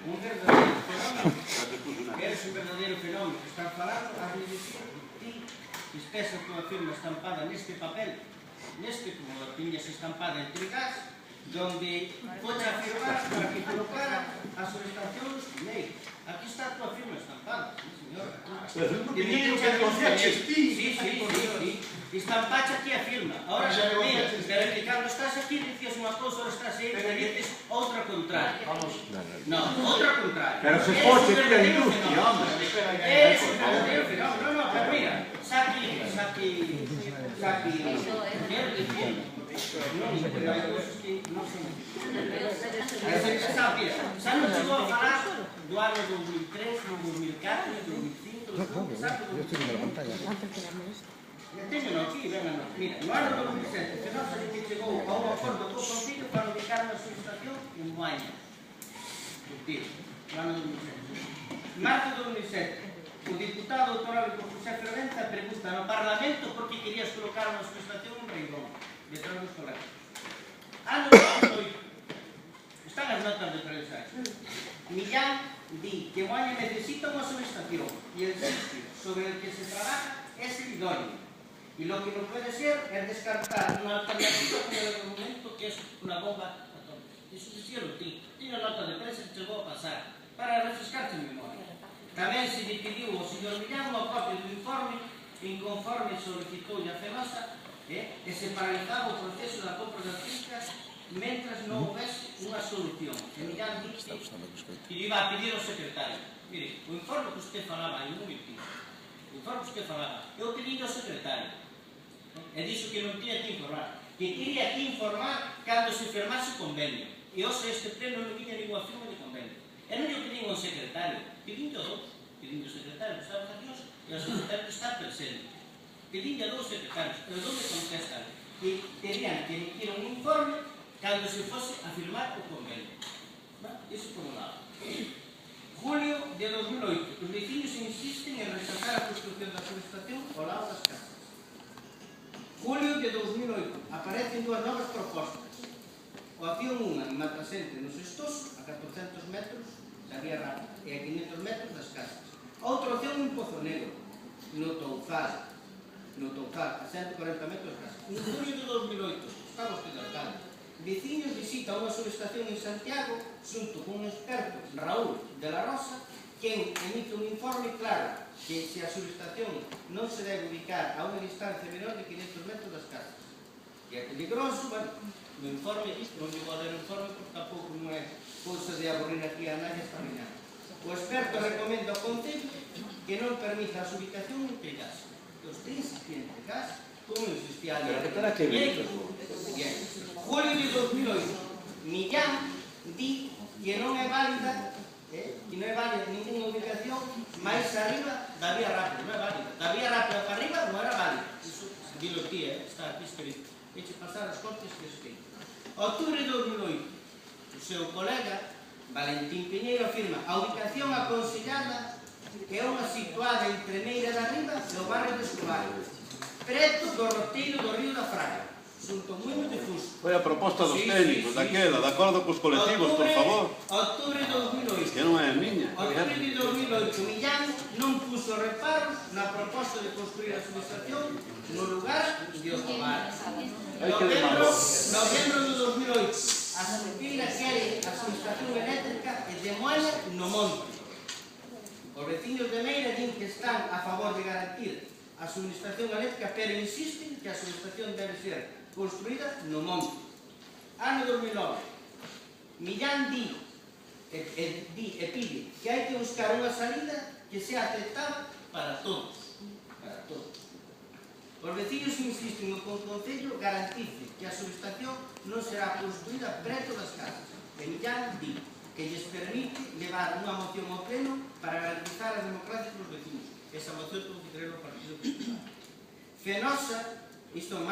un verdadeiro fenómeno. Eres un verdadeiro fenómeno que estás falando, has de dicir, ti, espesa a tua firma estampada neste papel, neste, como a tiñas estampada en trigás, donde podes afirmar para que colocara as solicitacións primeiro. Aquí está a tua firma estampada, señora. Primeiro que conceches ti. Sí. Estampache aquí a firma. Ahora, mira, pero que cando estás aquí dicías unha cousa, ahora estás aí e dices outra contraria. Non, outra contraria. Pero se foxe que a industria, hombre. Es un verdadeiro fenómeno. No, pero mira, Saki, xa non chegou a falar do ano 2003, do 2004, do 2005, teño aquí, vengan, mira, no ano 2007, se non se que chegou a un acordo co Concello para ubicar unha subestación en Moaña. No ano 2007. Marzo de 2007, o diputado autonómico José Ferventa pregunta no Parlamento por que querías colocar unha subestación en Reidón, detrás dos colegas. Ano 2008, están as notas de Trelesais. Millán di que Moaña necesita unha subestación e el sitio sobre el que se trabaja es el idóneo. Y lo que no puede ser es descartar una alternativa como el argumento que es una bomba atómica. Eso decía lo tiene nota de prensa que chegou a pasar para refrescarse en memoria. Tamén se lle pediu ao señor Millán unha copia do informe inconforme solicitou a FEMASA e se paralizaba o proceso da compra das fincas mentras non houvese unha solución. E Millán dixo que iba a pedir ao secretario. Mire, o informe que usted falaba aí, un momentito. O informe que usted falaba, eu pedi ao secretario e dixo que non tiña que informar, que quería que informar cando se firmase o convenio. E hoxe este pleno non tiña ninguna firma de convenio. E non lle pedín ao secretario, pedín ao dous, pedín ao secretario que estaba aquí e ao secretario que está presente. Pedín a dous secretarios, e os dous me contestan que terían que emitir un informe cando se fose a firmar o convenio. Iso por un lado. Julio de 2008, os vecinos insisten en rechazar a construcción da subestación ao lado das casas. Julio de 2008, aparecen dúas novas propostas. O opción 1 en Matasente, nos Estoso, a 400 metros da vía rápida e a 500 metros das casas. Outra opción en Pozo Negro, no Touzal, a 140 metros das casas. En julio de 2008, está vostede alcalde, vecinos visita unha subestación en Santiago xunto con un experto, Raúl de la Rosa, quen emite un informe claro que se a subestación non se debe ubicar a unha distancia menor de 500 metros das casas. Que é peligroso, bueno, no informe, non digo a ler o informe porque tampouco non é cousa de aburrir aquí a nadie esta mañana. O experto recomenda ao Concello que non permita a ubicación en Pegas. Os tens aquí en Pegas, como existía ali. Julio de 2008, Millán di que non é válida ninguna ubicación máis arriba da vía rápida, non é válida. Da vía rápida para arriba non era válida. Iso, dilo ti, está aquí escrito. Eche pasar as copias que escrito. Octubre de 2008, o seu colega, Valentín Piñeiro, afirma a ubicación aconsellada é unha situada entre Meira de Arriba e o barrio de Escobar, preto do roteiro do río da Fraga, xunto Muiño de Fuso. Foi a proposta dos técnicos, daquela, de acordo cos colectivos, por favor. Octubre de 2008. Que non é a miña. Octubre de 2008, Millán non puso reparos na proposta de construir a subestación no lugar de Otomar. Novembro de 2008, a Xunqueira quere a subestación eléctrica de Moaña no monte. Os vecinos de Meira din que están a favor de garantir a subestación eléctrica, pero insisten que a subestación debe ser construída no monte. Ano 2009, Millán di e pide que hai que buscar unha salida que sea aceptada para todos. Os vecinos insisten no Concello garantice que a subestación non será construída preto das casas. E Millán di que lles permite levar unha moción ao pleno para garantizar a democracia dos vecinos. Esa moción tuvo que traer o Partido Popular. Fenosa, isto en marzo